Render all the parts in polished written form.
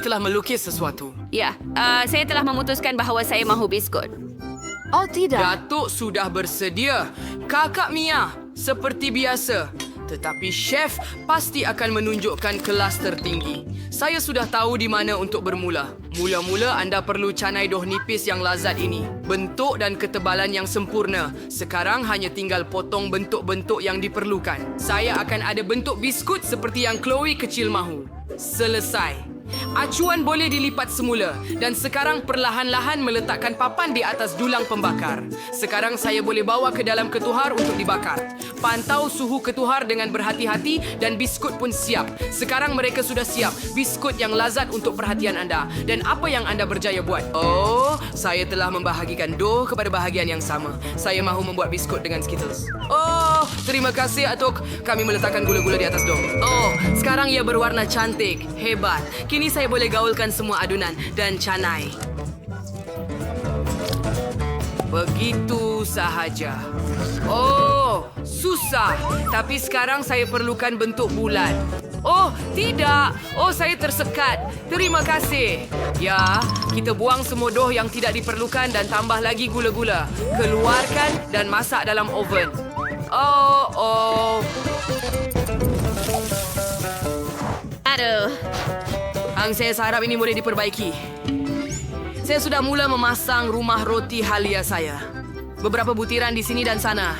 telah melukis sesuatu. Ya, saya telah memutuskan bahawa saya mahu biskut. Oh, tidak. Datuk sudah bersedia. Kakak Mia, seperti biasa. Tetapi chef pasti akan menunjukkan kelas tertinggi. Saya sudah tahu di mana untuk bermula. Mula-mula anda perlu canai doh nipis yang lazat ini. Bentuk dan ketebalan yang sempurna. Sekarang hanya tinggal potong bentuk-bentuk yang diperlukan. Saya akan ada bentuk biskut seperti yang Chloe kecil mahu. Selesai. Acuan boleh dilipat semula dan sekarang perlahan-lahan meletakkan papan di atas dulang pembakar. Sekarang saya boleh bawa ke dalam ketuhar untuk dibakar. Pantau suhu ketuhar dengan berhati-hati dan biskut pun siap. Sekarang mereka sudah siap. Biskut yang lazat untuk perhatian anda. Dan apa yang anda berjaya buat? Oh, saya telah membahagikan dough kepada bahagian yang sama. Saya mahu membuat biskut dengan Skittles. Oh, terima kasih Atuk. Kami meletakkan gula-gula di atas dough. Oh, sekarang ia berwarna cantik. Hebat. Kini saya boleh gaulkan semua adunan dan canai. Begitu sahaja. Oh, susah. Tapi sekarang saya perlukan bentuk bulat. Oh, tidak. Oh, saya tersekat. Terima kasih. Ya, kita buang semua dough yang tidak diperlukan dan tambah lagi gula-gula. Keluarkan dan masak dalam oven. Oh. Aduh. Saya harap ini boleh diperbaiki. Saya sudah mula memasang rumah roti halia saya. Beberapa butiran di sini dan sana.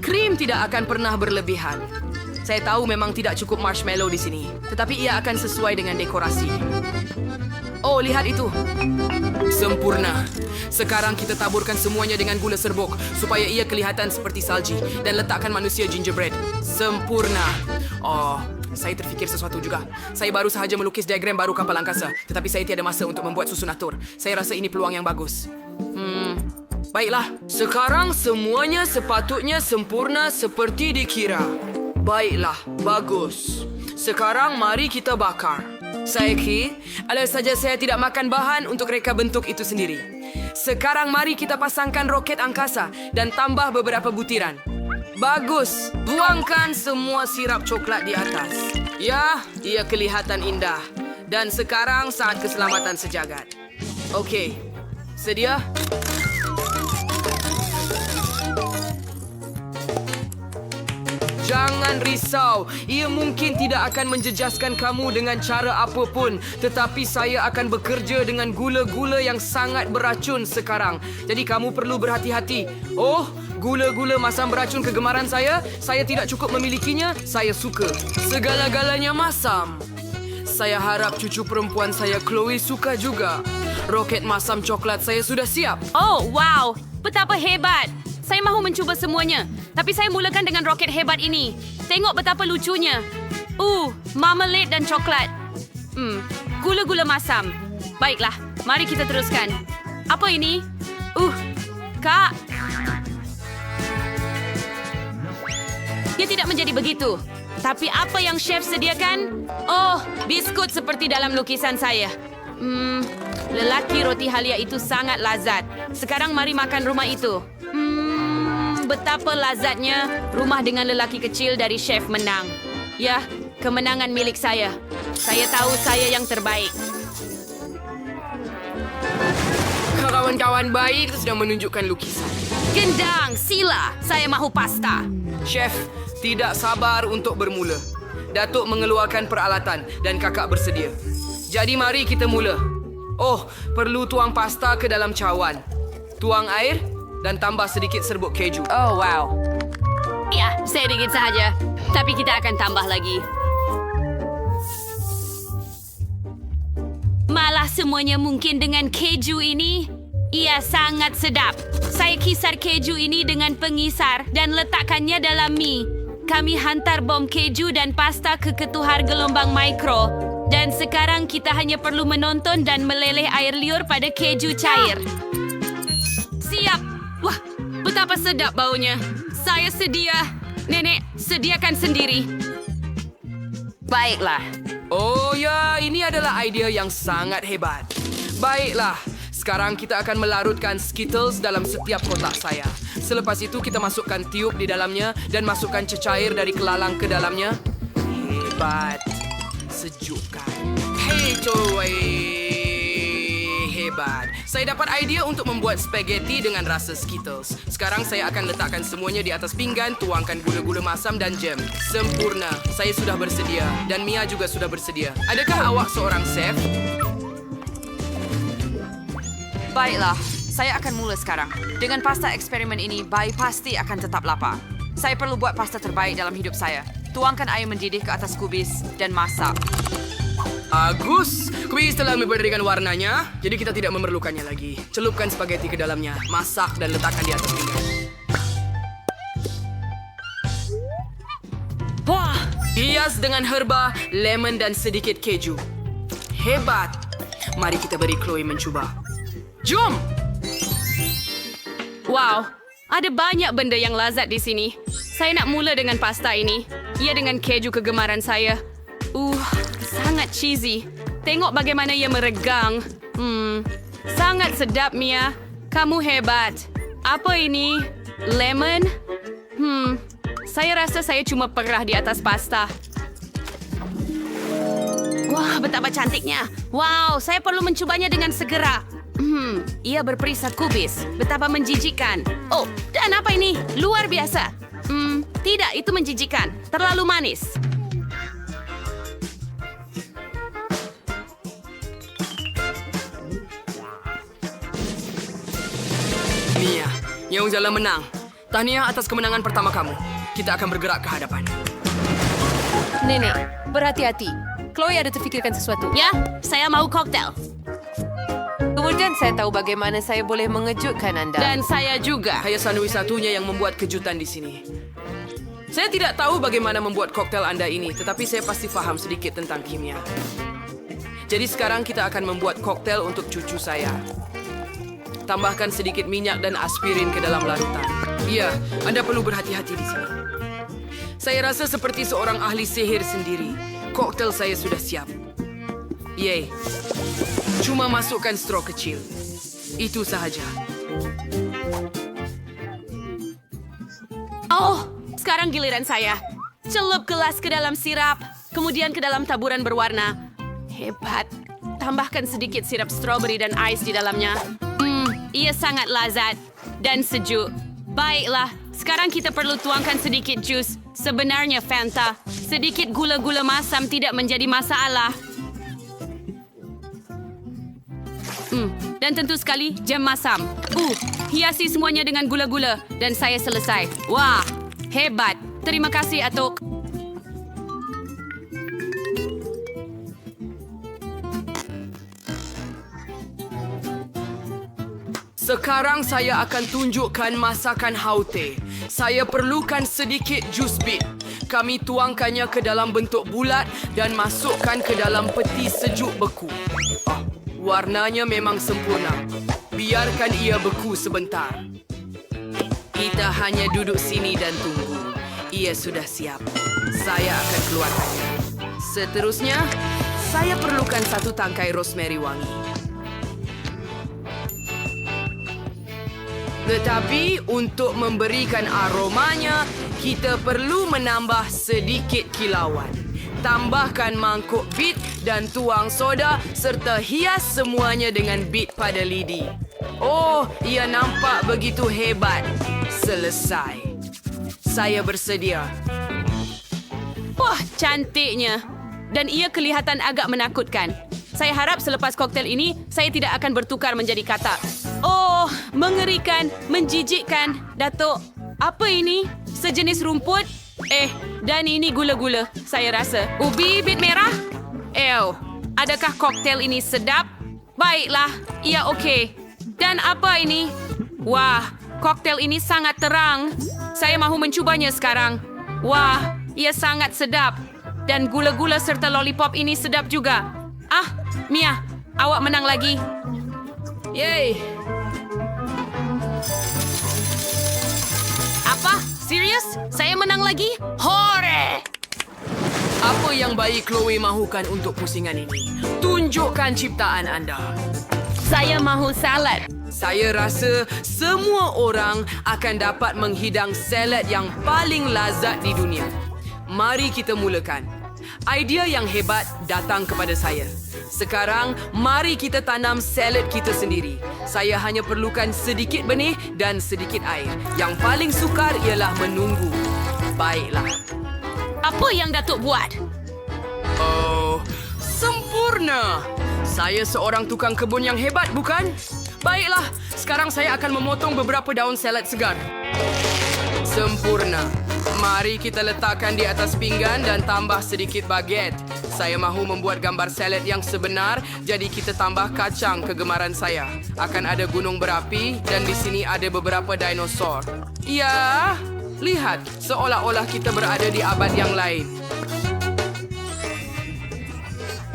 Krim tidak akan pernah berlebihan. Saya tahu memang tidak cukup marshmallow di sini, tetapi ia akan sesuai dengan dekorasi. Oh, lihat itu. Sempurna. Sekarang kita taburkan semuanya dengan gula serbuk supaya ia kelihatan seperti salji dan letakkan manusia gingerbread. Sempurna. Oh, saya terfikir sesuatu juga. Saya baru sahaja melukis diagram baru kapal angkasa, tetapi saya tiada masa untuk membuat susun atur. Saya rasa ini peluang yang bagus. Baiklah. Sekarang semuanya sepatutnya sempurna seperti dikira. Baiklah, bagus. Sekarang mari kita bakar. Saiki, kalau saja saya tidak makan bahan untuk reka bentuk itu sendiri. Sekarang mari kita pasangkan roket angkasa dan tambah beberapa butiran. Bagus. Buangkan semua sirap coklat di atas. Ya, ia kelihatan indah. Dan sekarang saat keselamatan sejagat. Okey. Sedia? Jangan risau. Ia mungkin tidak akan menjejaskan kamu dengan cara apapun. Tetapi saya akan bekerja dengan gula-gula yang sangat beracun sekarang. Jadi kamu perlu berhati-hati. Oh, gula-gula masam beracun kegemaran saya tidak cukup memilikinya. Saya suka. Segala-galanya masam. Saya harap cucu perempuan saya Chloe suka juga. Roket masam coklat saya sudah siap. Oh, wow. Betapa hebat. Saya mahu mencuba semuanya. Tapi saya mulakan dengan roket hebat ini. Tengok betapa lucunya. Marmalade dan coklat. Gula-gula masam. Baiklah, mari kita teruskan. Apa ini? Kak. Ia tidak menjadi begitu. Tapi apa yang chef sediakan? Oh, biskut seperti dalam lukisan saya. Lelaki roti halia itu sangat lazat. Sekarang mari makan rumah itu. Betapa lazatnya rumah dengan lelaki kecil dari chef menang. Ya, kemenangan milik saya. Saya tahu saya yang terbaik. Kawan-kawan baik sudah menunjukkan lukisan. Gendang, sila. Saya mahu pasta. Chef, tidak sabar untuk bermula. Datuk mengeluarkan peralatan dan kakak bersedia. Jadi mari kita mula. Oh, perlu tuang pasta ke dalam cawan. Tuang air dan tambah sedikit serbuk keju. Oh, wow. Ya, sedikit saja. Tapi kita akan tambah lagi. Malah semuanya mungkin dengan keju ini. Ia sangat sedap. Saya kisar keju ini dengan pengisar dan letakkannya dalam mie. Kami hantar bom keju dan pasta ke ketuhar gelombang mikro. Dan sekarang kita hanya perlu menonton dan meleleh air liur pada keju cair. Siap. Wah, betapa sedap baunya. Saya sedia. Nenek, sediakan sendiri. Baiklah. Oh ya, ini adalah idea yang sangat hebat. Baiklah, sekarang kita akan melarutkan Skittles dalam setiap kotak saya. Selepas itu kita masukkan tiup di dalamnya dan masukkan cecair dari kelalang ke dalamnya. Hebat. Sejukkan. Hebat. Saya dapat idea untuk membuat spaghetti dengan rasa Skittles. Sekarang saya akan letakkan semuanya di atas pinggan, tuangkan gula-gula masam dan jam. Sempurna. Saya sudah bersedia. Dan Mia juga sudah bersedia. Adakah awak seorang chef? Baiklah, saya akan mula sekarang. Dengan pasta eksperimen ini, Bai pasti akan tetap lapar. Saya perlu buat pasta terbaik dalam hidup saya. Tuangkan air mendidih ke atas kubis dan masak. Agus, kuis telah memberikan warnanya, jadi kita tidak memerlukannya lagi. Celupkan spaghetti ke dalamnya, masak dan letakkan di atas pinggan. Wah, Hias dengan herba, lemon dan sedikit keju. Hebat. Mari kita beri Chloe mencuba. Jom! wow. Ada banyak benda yang lazat di sini. Saya nak mula dengan pasta ini. Ia dengan keju kegemaran saya. Sangat cheesy. Tengok bagaimana ia meregang. Sangat sedap, Mia. Kamu hebat. Apa ini? Lemon? Saya rasa saya cuma perah di atas pasta. Wah, betapa cantiknya. Wow, saya perlu mencobanya dengan segera. Ia berperisai kubis. Betapa menjijikkan. Oh, dan apa ini? Luar biasa. Tidak, itu menjijikkan. Terlalu manis. Mia, Nyaung Jalan menang. Tahniah atas kemenangan pertama kamu. Kita akan bergerak ke hadapan. Nenek, berhati-hati. Chloe ada terfikirkan sesuatu. Ya, saya mau koktel. Kemudian saya tahu bagaimana saya boleh mengejutkan anda. Dan saya juga. Saya satu-satunya yang membuat kejutan di sini. Saya tidak tahu bagaimana membuat koktel Anda ini, tetapi saya pasti faham sedikit tentang kimia. Jadi sekarang kita akan membuat koktel untuk cucu saya. Tambahkan sedikit minyak dan aspirin ke dalam larutan. Iya, Anda perlu berhati-hati di sini. Saya rasa seperti seorang ahli sihir sendiri. Koktel saya sudah siap. Yeay. Cuma masukkan straw kecil. Itu sahaja. Oh, sekarang giliran saya. Celup gelas ke dalam sirap, kemudian ke dalam taburan berwarna. Hebat. Tambahkan sedikit sirap strawberry dan ais di dalamnya. Ia sangat lazat dan sejuk. Baiklah, sekarang kita perlu tuangkan sedikit jus. Sebenarnya Fanta. Sedikit gula-gula masam tidak menjadi masalah. Dan tentu sekali jam masam. Hiasi semuanya dengan gula-gula dan saya selesai. Wah, hebat. Terima kasih, Atuk. Sekarang saya akan tunjukkan masakan Haute. Saya perlukan sedikit jus bit. Kami tuangkannya ke dalam bentuk bulat dan masukkan ke dalam peti sejuk beku. Warnanya memang sempurna. Biarkan ia beku sebentar. Kita hanya duduk sini dan tunggu. Ia sudah siap. Saya akan keluarkannya. Seterusnya, saya perlukan satu tangkai rosemary wangi. Tetapi untuk memberikan aromanya, kita perlu menambah sedikit kilauan. Tambahkan mangkuk bit dan tuang soda serta hias semuanya dengan bit pada lidi. Oh, ia nampak begitu hebat. Selesai. Saya bersedia. Wah, cantiknya. Dan ia kelihatan agak menakutkan. Saya harap selepas koktel ini, saya tidak akan bertukar menjadi katak. Oh, mengerikan, menjijikkan. Datuk, apa ini? Sejenis rumput? Dan ini gula-gula, saya rasa. Ubi bit merah? Adakah koktel ini sedap? Baiklah, ia okey. Dan apa ini? Wah, koktel ini sangat terang. Saya mahu mencubanya sekarang. Wah, ia sangat sedap. Dan gula-gula serta lollipop ini sedap juga. Mia, awak menang lagi. Yeay. Apa? Serius? Saya menang lagi? Hore! Apa yang bayi Chloe mahukan untuk pusingan ini? Tunjukkan ciptaan anda. Saya mahu salad. Saya rasa semua orang akan dapat menghidang salad yang paling lazat di dunia. Mari kita mulakan. Idea yang hebat datang kepada saya. Sekarang, mari kita tanam salad kita sendiri. Saya hanya perlukan sedikit benih dan sedikit air. Yang paling sukar ialah menunggu. Baiklah. Apa yang Datuk buat? Oh, sempurna. Saya seorang tukang kebun yang hebat, bukan? Baiklah, sekarang saya akan memotong beberapa daun salad segar. Sempurna. Mari kita letakkan di atas pinggan dan tambah sedikit baget. Saya mahu membuat gambar salad yang sebenar, jadi kita tambah kacang kegemaran saya. Akan ada gunung berapi dan di sini ada beberapa dinosaur. Ya, lihat, seolah-olah kita berada di abad yang lain.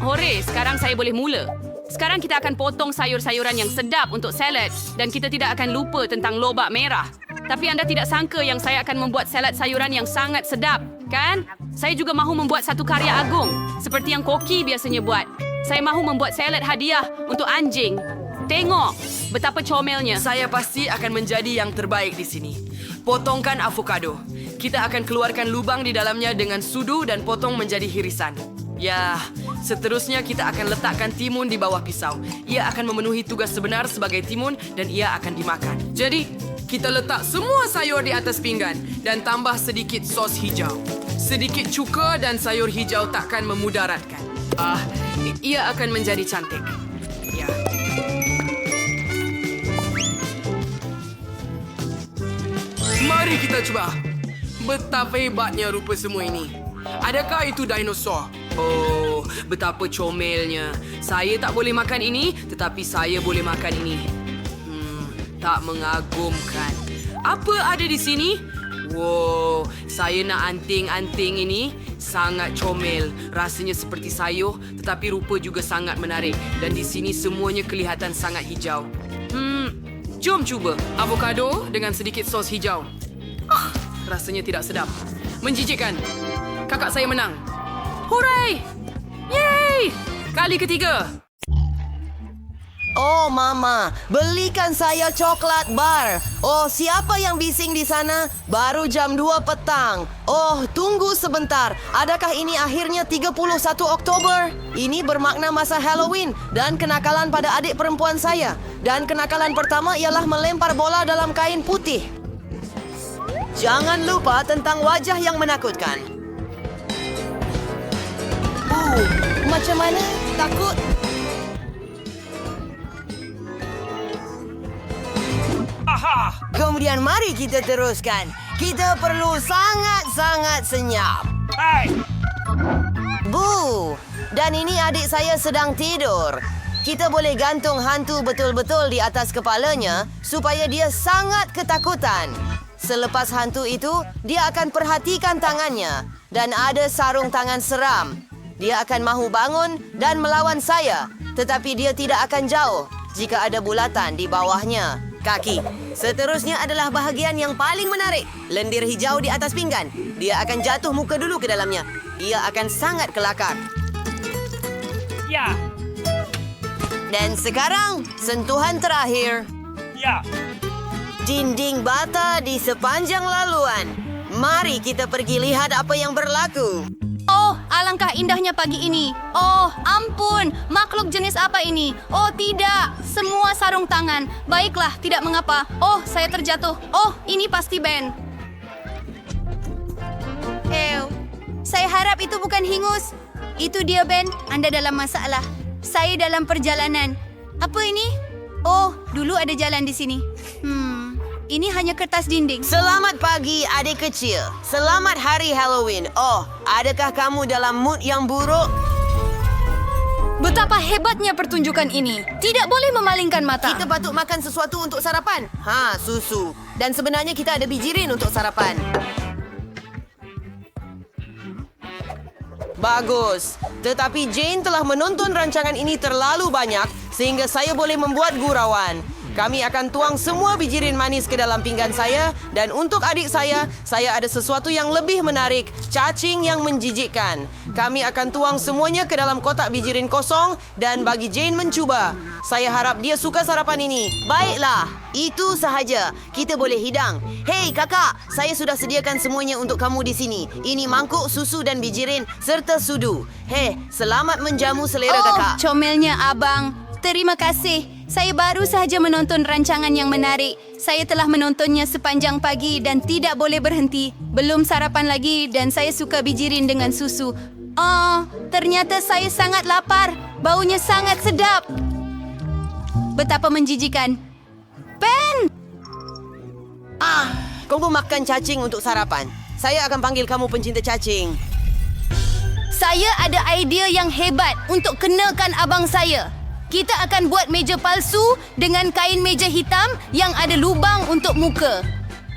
Hore, sekarang saya boleh mula. Sekarang kita akan potong sayur-sayuran yang sedap untuk salad dan kita tidak akan lupa tentang lobak merah. Tapi anda tidak sangka yang saya akan membuat salad sayuran yang sangat sedap, kan? Saya juga mahu membuat satu karya agung, seperti yang Koki biasanya buat. Saya mahu membuat salad hadiah untuk anjing. Tengok betapa comelnya. Saya pasti akan menjadi yang terbaik di sini. Potongkan avocado. Kita akan keluarkan lubang di dalamnya dengan sudu dan potong menjadi irisan. Ya, seterusnya kita akan letakkan timun di bawah pisau. Ia akan memenuhi tugas sebenar sebagai timun dan ia akan dimakan. Jadi, kita letak semua sayur di atas pinggan dan tambah sedikit sos hijau. Sedikit cuka dan sayur hijau takkan memudaratkan. Ia akan menjadi cantik. Ya. Mari kita cuba. Betapa hebatnya rupa semua ini. Adakah itu dinosaur? Oh, betapa comelnya. Saya tak boleh makan ini, tetapi saya boleh makan ini. Tak mengagumkan. Apa ada di sini? Wow, saya nak anting-anting ini. Sangat comel. Rasanya seperti sayur, tetapi rupa juga sangat menarik. Dan di sini semuanya kelihatan sangat hijau. Jom cuba. Avocado dengan sedikit sos hijau. Rasanya tidak sedap. Menjijikkan. Kakak saya menang. Hooray! Yeay! Kali ketiga. Oh, Mama, belikan saya coklat bar. Oh, siapa yang bising di sana? Baru jam 2 petang. Oh, tunggu sebentar. Adakah ini akhirnya 31 Oktober? Ini bermakna masa Halloween dan kenakalan pada adik perempuan saya. Dan kenakalan pertama ialah melempar bola dalam kain putih. Jangan lupa tentang wajah yang menakutkan. Macam mana? Takut? Kemudian mari kita teruskan. Kita perlu sangat-sangat senyap. Bu, dan ini adik saya sedang tidur. Kita boleh gantung hantu betul-betul di atas kepalanya supaya dia sangat ketakutan. Selepas hantu itu, dia akan perhatikan tangannya dan ada sarung tangan seram. Dia akan mahu bangun dan melawan saya, tetapi dia tidak akan jauh jika ada bulatan di bawahnya. Kaki. Seterusnya adalah bahagian yang paling menarik. Lendir hijau di atas pinggan. Dia akan jatuh muka dulu ke dalamnya. Ia akan sangat kelakar. Ya, Dan sekarang, sentuhan terakhir. ya. Dinding bata di sepanjang laluan. Mari kita pergi lihat apa yang berlaku. Oh, alangkah indahnya pagi ini. Oh, ampun. Makhluk jenis apa ini? Oh, tidak. Semua sarung tangan. Baiklah, tidak mengapa. Oh, saya terjatuh. Oh, ini pasti Ben. Saya harap itu bukan hingus. Itu dia, Ben. Anda dalam masalah. Saya dalam perjalanan. Apa ini? Oh, dulu ada jalan di sini. Ini hanya kertas dinding. Selamat pagi, adik kecil. Selamat hari Halloween. Oh, adakah kamu dalam mood yang buruk? Betapa hebatnya pertunjukan ini. Tidak boleh memalingkan mata. Kita patut makan sesuatu untuk sarapan. Susu. Dan sebenarnya kita ada bijirin untuk sarapan. Bagus. Tetapi Jane telah menonton rancangan ini terlalu banyak sehingga saya boleh membuat gurauan. Kami akan tuang semua bijirin manis ke dalam pinggan saya. Dan untuk adik saya ada sesuatu yang lebih menarik. Cacing yang menjijikkan. Kami akan tuang semuanya ke dalam kotak bijirin kosong dan bagi Jane mencuba. Saya harap dia suka sarapan ini. Baiklah, itu sahaja. Kita boleh hidang. Hei kakak, saya sudah sediakan semuanya untuk kamu di sini. Ini mangkuk, susu dan bijirin serta sudu. Hei, selamat menjamu selera kakak. Comelnya abang. Terima kasih. Saya baru sahaja menonton rancangan yang menarik. Saya telah menontonnya sepanjang pagi dan tidak boleh berhenti. Belum sarapan lagi dan saya suka bijirin dengan susu. Oh, ternyata saya sangat lapar. Baunya sangat sedap. Betapa menjijikan. Ben! Kamu makan cacing untuk sarapan. Saya akan panggil kamu pencinta cacing. Saya ada idea yang hebat untuk kenakan abang saya. Kita akan buat meja palsu dengan kain meja hitam yang ada lubang untuk muka.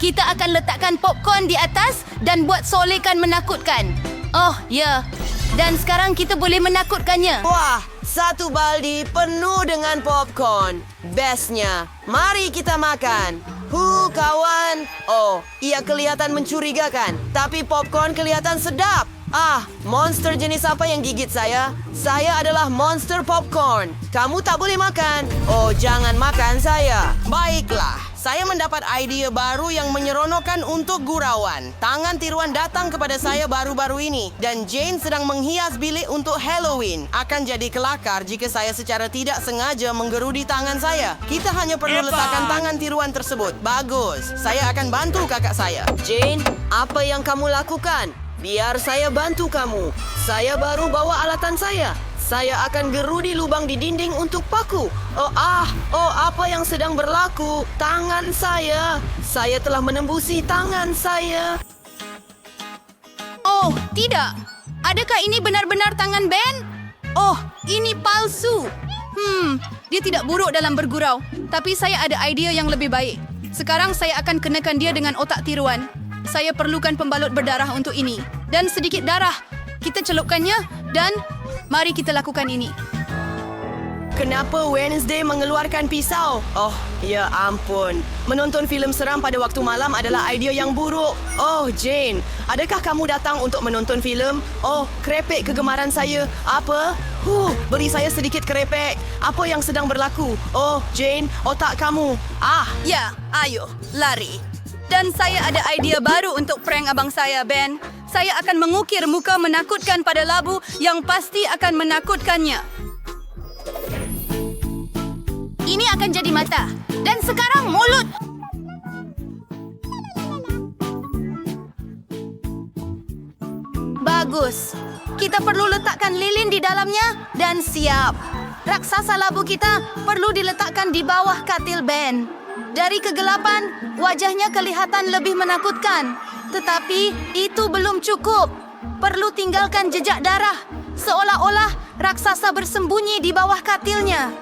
Kita akan letakkan popcorn di atas dan buat solekan menakutkan. Oh, ya. Dan sekarang kita boleh menakutkannya. Wah, satu baldi penuh dengan popcorn. Bestnya. Mari kita makan. Kawan. Oh, ia kelihatan mencurigakan. Tapi popcorn kelihatan sedap. Monster jenis apa yang gigit saya? Saya adalah monster popcorn. Kamu tak boleh makan. Oh, jangan makan saya. Baiklah, saya mendapat idea baru yang menyeronokkan untuk gurauan. Tangan tiruan datang kepada saya baru-baru ini. Dan Jane sedang menghias bilik untuk Halloween. Akan jadi kelakar jika saya secara tidak sengaja menggerudi tangan saya. Kita hanya perlu letakkan tangan tiruan tersebut. Bagus. Saya akan bantu kakak saya. Jane, apa yang kamu lakukan? Biar saya bantu kamu. Saya baru bawa alatan saya. Saya akan gerudi lubang di dinding untuk paku. Apa yang sedang berlaku? Tangan saya. Saya telah menembusi tangan saya. Oh, tidak. Adakah ini benar-benar tangan Ben? Oh, ini palsu. Dia tidak buruk dalam bergurau. Tapi saya ada idea yang lebih baik. Sekarang saya akan kenakan dia dengan otak tiruan. Saya perlukan pembalut berdarah untuk ini. Dan sedikit darah. Kita celupkannya dan mari kita lakukan ini. Kenapa Wednesday mengeluarkan pisau? Oh, ya ampun. Menonton filem seram pada waktu malam adalah idea yang buruk. Oh, Jane, adakah kamu datang untuk menonton filem? Oh, krepek kegemaran saya. Apa? Beri saya sedikit krepek. Apa yang sedang berlaku? Oh, Jane, otak kamu. Ya, ayo, lari. Dan saya ada idea baru untuk prank abang saya, Ben. Saya akan mengukir muka menakutkan pada labu yang pasti akan menakutkannya. Ini akan jadi mata. Dan sekarang mulut. Bagus. Kita perlu letakkan lilin di dalamnya dan siap. Raksasa labu kita perlu diletakkan di bawah katil Ben. Dari kegelapan, wajahnya kelihatan lebih menakutkan. Tetapi itu belum cukup. Perlu tinggalkan jejak darah. Seolah-olah raksasa bersembunyi di bawah katilnya.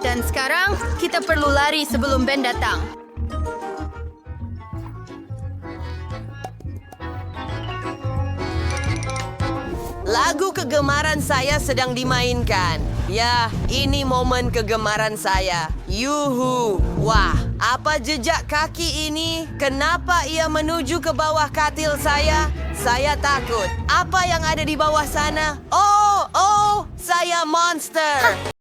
Dan sekarang, kita perlu lari sebelum Ben datang. Lagu kegemaran saya sedang dimainkan. Ya, ini momen kegemaran saya. Yuhu. Wah, apa jejak kaki ini? Kenapa ia menuju ke bawah katil saya? Saya takut. Apa yang ada di bawah sana? Oh, saya monster.